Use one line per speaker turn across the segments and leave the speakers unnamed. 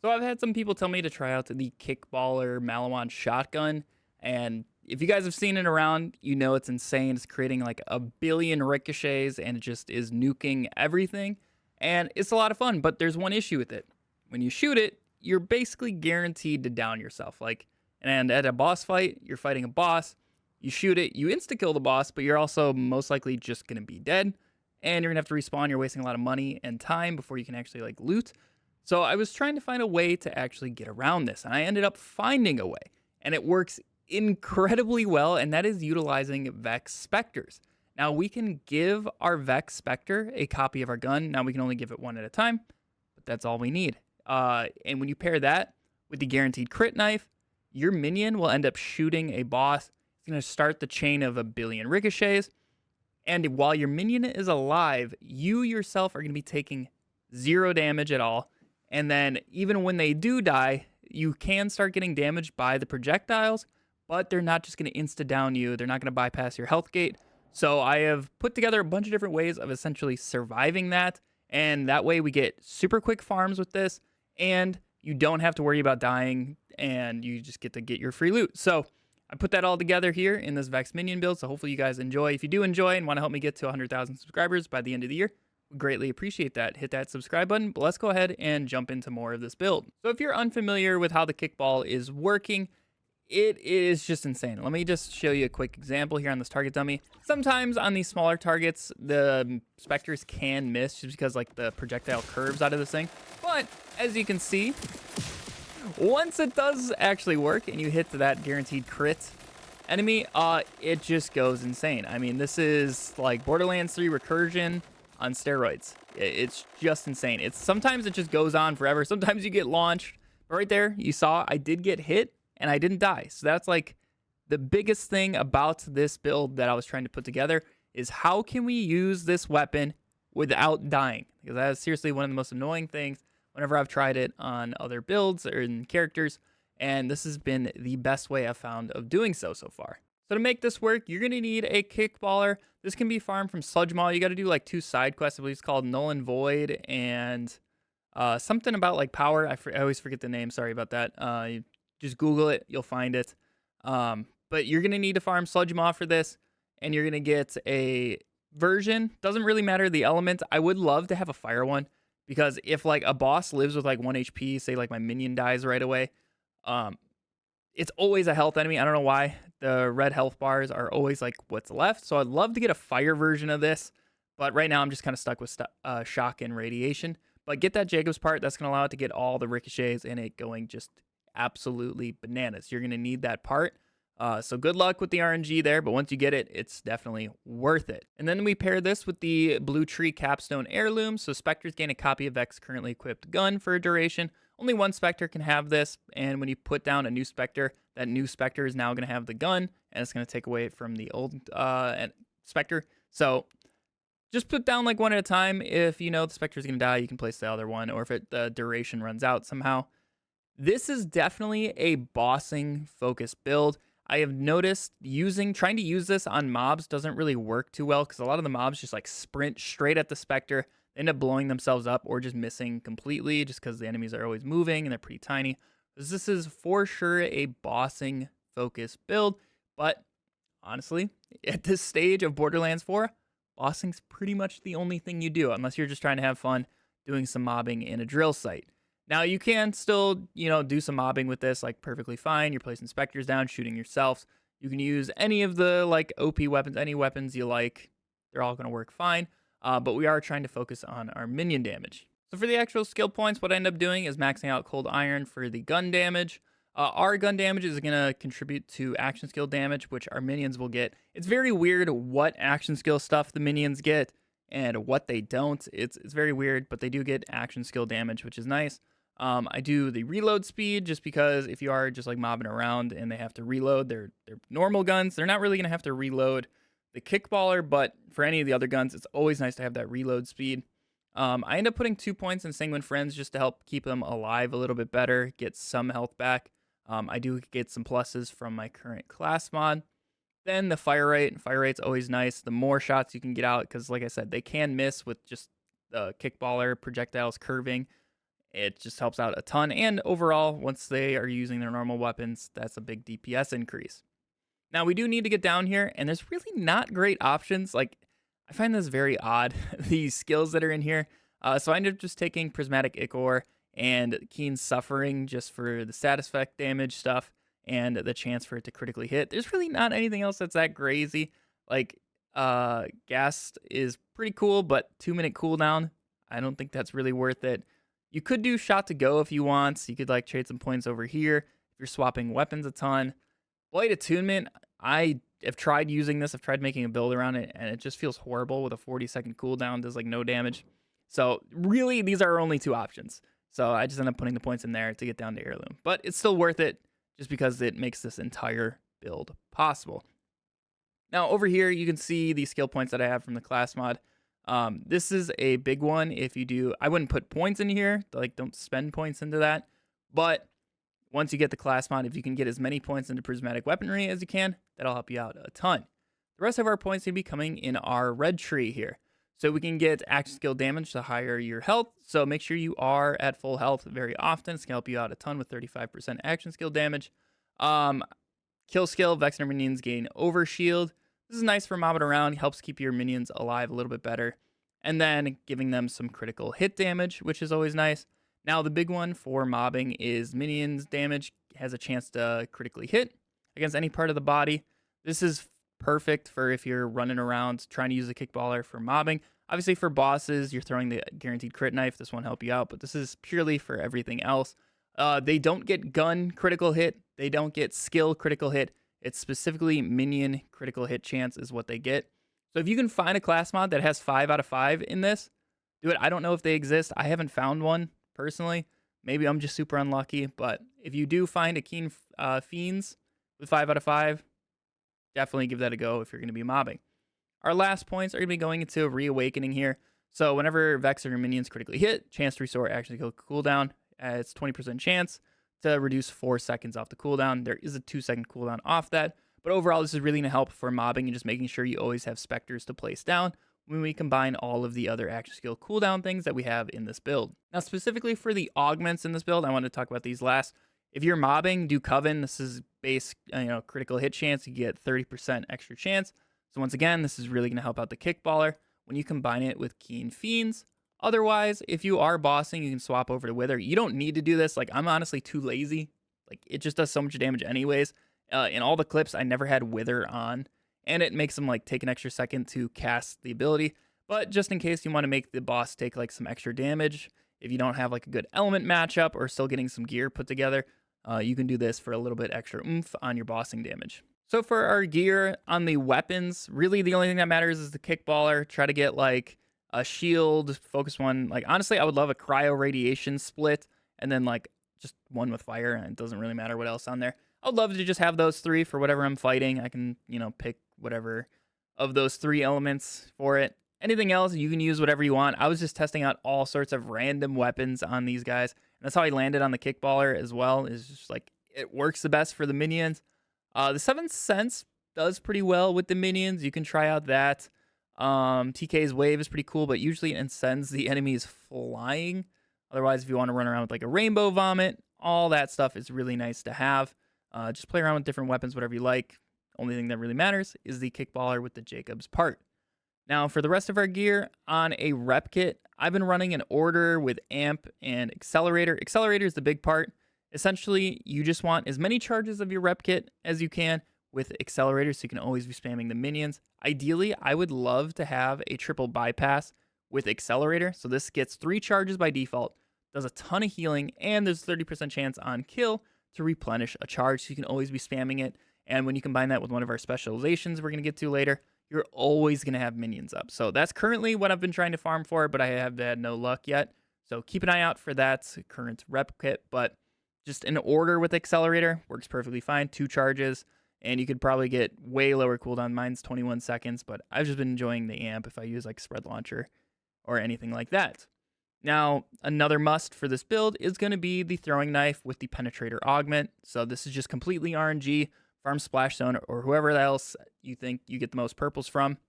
So I've had some people tell me to try out the Kickballer Malawan shotgun, and if you guys have seen it around, you know it's insane. It's creating like a billion ricochets, and it just is nuking everything, and it's a lot of fun. But there's one issue with it: when you shoot it, you're basically guaranteed to down yourself. And at a boss fight, you're fighting a boss. You shoot it, you insta kill the boss, but you're also most likely just gonna be dead, and you're gonna have to respawn. You're wasting a lot of money and time before you can actually like loot. So I was trying to find a way to actually get around this, and I ended up finding a way, and it works incredibly well, and that is utilizing Vex Specters. Now we can give our Vex Specter a copy of our gun. Now we can only give it one at a time, but that's all we need. And when you pair that with the guaranteed crit knife, your minion will end up shooting a boss. It's going to start the chain of a billion ricochets, and while your minion is alive, you yourself are going to be taking zero damage at all. And then even when they do die, you can start getting damaged by the projectiles, but they're not just going to insta down you. They're not going to bypass your health gate. So I have put together a bunch of different ways of essentially surviving that. And that way we get super quick farms with this, and you don't have to worry about dying, and you just get to get your free loot. So I put that all together here in this Vex minion build. So hopefully you guys enjoy. If you do enjoy and want to help me get to 100,000 subscribers by the end of the year, greatly appreciate that. Hit that subscribe button, but let's go ahead and jump into more of this build. So if you're unfamiliar with how the kickball is working, it is just insane. Let me just show you a quick example here on this target dummy. Sometimes on these smaller targets, the Specters can miss just because like the projectile curves out of this thing. But as you can see, once it does actually work and you hit that guaranteed crit enemy, it just goes insane. I mean, this is like Borderlands 3 recursion on steroids. It's just insane. Sometimes it just goes on forever. Sometimes you get launched. But right there, you saw I did get hit and I didn't die. So that's like the biggest thing about this build that I was trying to put together is how can we use this weapon without dying? Because that is seriously one of the most annoying things whenever I've tried it on other builds or in characters. And this has been the best way I've found of doing so far. So to make this work, you're going to need a Kickballer. This can be farmed from Sludge Maw. You got to do like 2 side quests. I believe it's called Null and Void and something about like power. I always forget the name. Sorry about that. You just Google it. You'll find it. But you're going to need to farm Sludge Maw for this. And you're going to get a version. Doesn't really matter the element. I would love to have a fire one. Because if like a boss lives with like 1 HP, say like my minion dies right away, it's always a health enemy. I don't know why. The red health bars are always like what's left. So I'd love to get a fire version of this. But right now I'm just kind of stuck with shock and radiation. But get that Jacob's part. That's going to allow it to get all the ricochets and it going just absolutely bananas. You're going to need that part. So good luck with the RNG there. But once you get it, it's definitely worth it. And then we pair this with the Blue Tree Capstone Heirloom. So Specters gain a copy of Vex currently equipped gun for a duration. Only one Specter can have this, and when you put down a new Specter, that new Specter is now going to have the gun, and it's going to take away from the old Specter. So just put down like one at a time. If you know the Specter is going to die, you can place the other one, or if the duration runs out somehow. This is definitely a bossing focused build. I have noticed trying to use this on mobs doesn't really work too well because a lot of the mobs just like sprint straight at the Specter. They end up blowing themselves up or just missing completely just because the enemies are always moving and they're pretty tiny. This is for sure a bossing focused build, but honestly, at this stage of Borderlands 4, bossing's pretty much the only thing you do unless you're just trying to have fun doing some mobbing in a drill site. Now you can still, do some mobbing with this like perfectly fine. You're placing Specters down, shooting yourselves. You can use any of the like OP weapons, any weapons you like. They're all going to work fine. But we are trying to focus on our minion damage. So for the actual skill points, what I end up doing is maxing out Cold Iron for the gun damage. Our gun damage is going to contribute to action skill damage, which our minions will get. It's very weird what action skill stuff the minions get and what they don't. It's very weird, but they do get action skill damage, which is nice. I do the reload speed just because if you are just like mobbing around and they have to reload their normal guns, they're not really going to have to reload the Kickballer, but for any of the other guns, it's always nice to have that reload speed. I end up putting 2 points in Sanguine Friends just to help keep them alive a little bit better, get some health back. I do get some pluses from my current class mod. Then the fire rate. Fire rate's always nice. The more shots you can get out, because like I said, they can miss with just the Kickballer projectiles curving. It just helps out a ton. And overall, once they are using their normal weapons, that's a big DPS increase. Now, we do need to get down here, and there's really not great options. Like, I find this very odd, these skills that are in here. So I ended up just taking Prismatic Ichor and Keen Suffering just for the status effect damage stuff and the chance for it to critically hit. There's really not anything else that's that crazy. Like, Ghast is pretty cool, but 2-minute cooldown, I don't think that's really worth it. You could do Shot to Go if you want. So you could like trade some points over here if you're swapping weapons a ton. Blade Attunement, I have tried using this. I've tried making a build around it, and it just feels horrible with a 40-second cooldown. Does like no damage. So really, these are our only two options. So I just end up putting the points in there to get down to Heirloom. But it's still worth it just because it makes this entire build possible. Now over here, you can see the skill points that I have from the class mod. This is a big one. If you do, I wouldn't put points in here. Like, don't spend points into that. But once you get the class mod, if you can get as many points into prismatic weaponry as you can, that'll help you out a ton. The rest of our points will be coming in our red tree here. So we can get action skill damage to higher your health. So make sure you are at full health very often. It's going to help you out a ton with 35% action skill damage. Kill skill, Vex and minions gain overshield. This is nice for mobbing around. Helps keep your minions alive a little bit better. And then giving them some critical hit damage, which is always nice. Now, the big one for mobbing is minions damage has a chance to critically hit against any part of the body. This is perfect for if you're running around trying to use a kickballer for mobbing. Obviously, for bosses, you're throwing the guaranteed crit knife. This won't help you out, but this is purely for everything else. They don't get gun critical hit. They don't get skill critical hit. It's specifically minion critical hit chance is what they get. So if you can find a class mod that has 5 out of 5 in this, do it. I don't know if they exist. I haven't found one personally. Maybe I'm just super unlucky, but if you do find a Keen Fiends with 5 out of 5, definitely give that a go if you're going to be mobbing. Our last points are going to be going into Reawakening here. So whenever Vex or your minions critically hit, chance to restore action skill cooldown. It's 20% chance to reduce 4 seconds off the cooldown. There is a 2-second cooldown off that. But overall, this is really going to help for mobbing and just making sure you always have Specters to place down when we combine all of the other action skill cooldown things that we have in this build. Now, specifically for the augments in this build, I want to talk about these last. If you're mobbing, do Coven. This is base, critical hit chance. You get 30% extra chance. So once again, this is really going to help out the Kickballer when you combine it with Keen Fiends. Otherwise, if you are bossing, you can swap over to Wither. You don't need to do this. Like, I'm honestly too lazy. Like, it just does so much damage anyways. In all the clips, I never had Wither on, and it makes them like take an extra second to cast the ability. But just in case you want to make the boss take like some extra damage, if you don't have like a good element matchup or still getting some gear put together, you can do this for a little bit extra oomph on your bossing damage. So for our gear on the weapons, really the only thing that matters is the Kickballer. Try to get like a shield, focus one. Like, honestly, I would love a cryo radiation split and then like just one with fire, and it doesn't really matter what else on there. I would love to just have those 3 for whatever I'm fighting. I can, pick whatever of those 3 elements for it. Anything else, you can use whatever you want. I was just testing out all sorts of random weapons on these guys. And that's how I landed on the Kickballer as well. Is just like, it works the best for the minions. The 7th Sense does pretty well with the minions. You can try out that. TK's Wave is pretty cool, but usually it sends the enemies flying. Otherwise, if you want to run around with like a Rainbow Vomit, all that stuff is really nice to have. Just play around with different weapons, whatever you like. Only thing that really matters is the Kickballer with the Jacob's part. Now, for the rest of our gear, on a rep kit, I've been running an order with Amp and Accelerator. Accelerator is the big part. Essentially, you just want as many charges of your rep kit as you can with Accelerator, so you can always be spamming the minions. Ideally, I would love to have a triple bypass with Accelerator. So this gets 3 charges by default, does a ton of healing, and there's a 30% chance on kill to replenish a charge, so you can always be spamming it. And when you combine that with one of our specializations we're going to get to later, you're always going to have minions up. So that's currently what I've been trying to farm for, but I have had no luck yet. So keep an eye out for that current rep kit, but just an order with Accelerator works perfectly fine. 2 charges, and you could probably get way lower cooldown. Mine's 21 seconds, but I've just been enjoying the Amp if I use like Spread Launcher or anything like that. Now, another must for this build is going to be the Throwing Knife with the Penetrator Augment. So this is just completely RNG, farm Splash Zone, or whoever else you think you get the most purples from.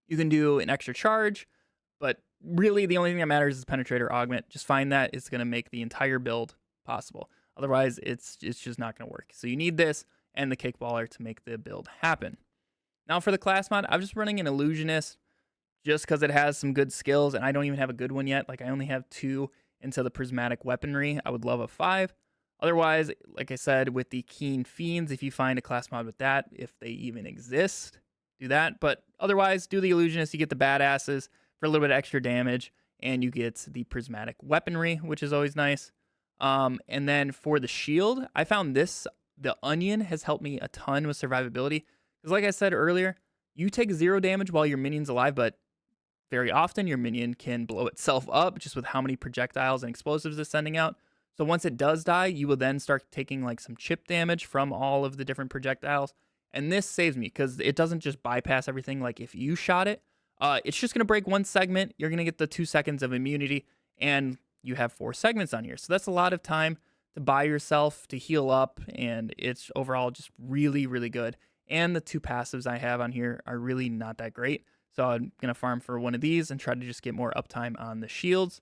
You can do an extra charge, but really the only thing that matters is penetrate or augment. Just find that. It's going to make the entire build possible. Otherwise, it's just not going to work. So you need this and the Kickballer to make the build happen. Now for the class mod, I'm just running an Illusionist just because it has some good skills, and I don't even have a good one yet. Like, I only have 2 into the Prismatic Weaponry. I would love a 5. Otherwise, like I said, with the Keen Fiends, if you find a class mod with that, if they even exist, do that. But otherwise, do the Illusionist. You get the badasses for a little bit of extra damage, and you get the Prismatic Weaponry, which is always nice. And then for the shield, I found this. The Onion has helped me a ton with survivability. Because like I said earlier, you take 0 damage while your minion's alive, but very often your minion can blow itself up just with how many projectiles and explosives it's sending out. So once it does die, you will then start taking like some chip damage from all of the different projectiles. And this saves me because it doesn't just bypass everything. Like if you shot it, it's just going to break 1 segment. You're going to get the 2 seconds of immunity, and you have 4 segments on here. So that's a lot of time to buy yourself to heal up, and it's overall just really, really good. And the 2 passives I have on here are really not that great. So I'm going to farm for one of these and try to just get more uptime on the shields.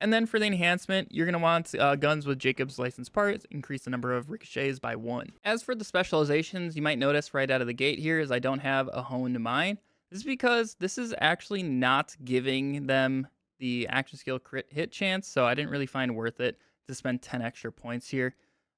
And then for the enhancement, you're going to want guns with Jacob's license parts, increase the number of ricochets by 1. As for the specializations, you might notice right out of the gate here is I don't have a honed mine. This is because this is actually not giving them the action skill crit hit chance, so I didn't really find worth it to spend 10 extra points here.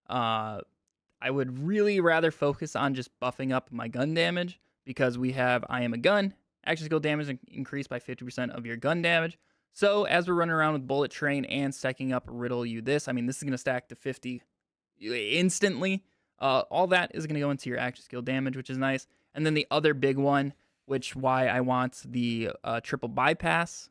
I would really rather focus on just buffing up my gun damage because we have I am a gun, action skill damage increased by 50% of your gun damage. So as we're running around with Bullet Train and stacking up Riddle You This, I mean, this is going to stack to 50 instantly. All that is going to go into your action skill damage, which is nice. And then the other big one, which why I want the triple bypass,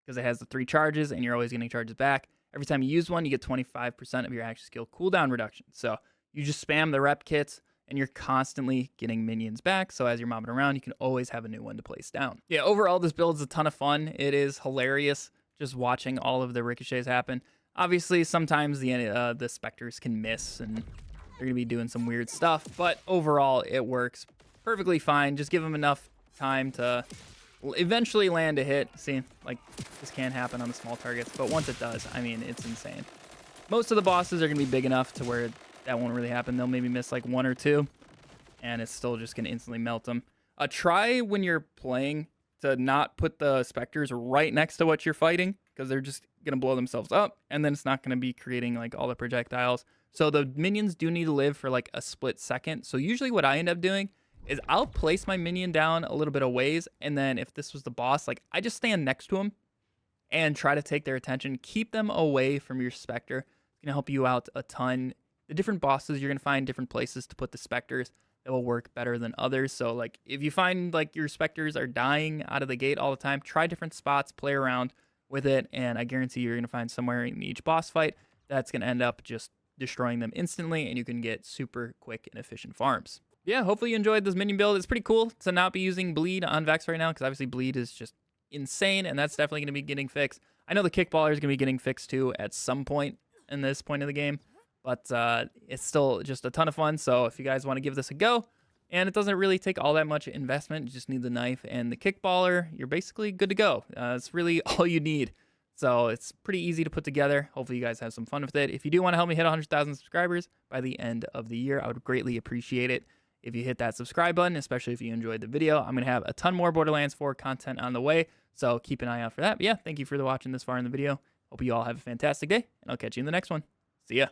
because it has the 3 charges and you're always getting charges back. Every time you use one, you get 25% of your action skill cooldown reduction. So you just spam the rep kits and you're constantly getting minions back. So as you're mobbing around, you can always have a new one to place down. Yeah, overall, this build is a ton of fun. It is hilarious just watching all of the ricochets happen. Obviously, sometimes the Specters can miss and they're going to be doing some weird stuff. But overall, it works perfectly fine. Just give them enough time to eventually land a hit. See, like, this can happen on the small targets. But once it does, I mean, it's insane. Most of the bosses are going to be big enough to where that won't really happen. They'll maybe miss like 1 or 2, and it's still just going to instantly melt them. Try when you're playing to not put the Specters right next to what you're fighting, because they're just going to blow themselves up, and then it's not going to be creating like all the projectiles. So the minions do need to live for like a split second. So usually what I end up doing is I'll place my minion down a little bit of ways, and then if this was the boss, like I just stand next to him and try to take their attention, keep them away from your Specter. It's going to help you out a ton. The different bosses, you're going to find different places to put the Specters that will work better than others. So like if you find like your Specters are dying out of the gate all the time, try different spots, play around with it, and I guarantee you're going to find somewhere in each boss fight that's going to end up just destroying them instantly, and you can get super quick and efficient farms. Yeah, hopefully you enjoyed this minion build. It's pretty cool to not be using Bleed on Vex right now, because obviously Bleed is just insane, and that's definitely going to be getting fixed. I know the Kickballer is going to be getting fixed too at some point in this point of the game, but it's still just a ton of fun. So if you guys want to give this a go, and it doesn't really take all that much investment, you just need the knife and the Kickballer, you're basically good to go. It's really all you need. So it's pretty easy to put together. Hopefully you guys have some fun with it. If you do want to help me hit 100,000 subscribers by the end of the year, I would greatly appreciate it if you hit that subscribe button, especially if you enjoyed the video. I'm going to have a ton more Borderlands 4 content on the way, so keep an eye out for that. But yeah, thank you for watching this far in the video. Hope you all have a fantastic day, and I'll catch you in the next one. See ya.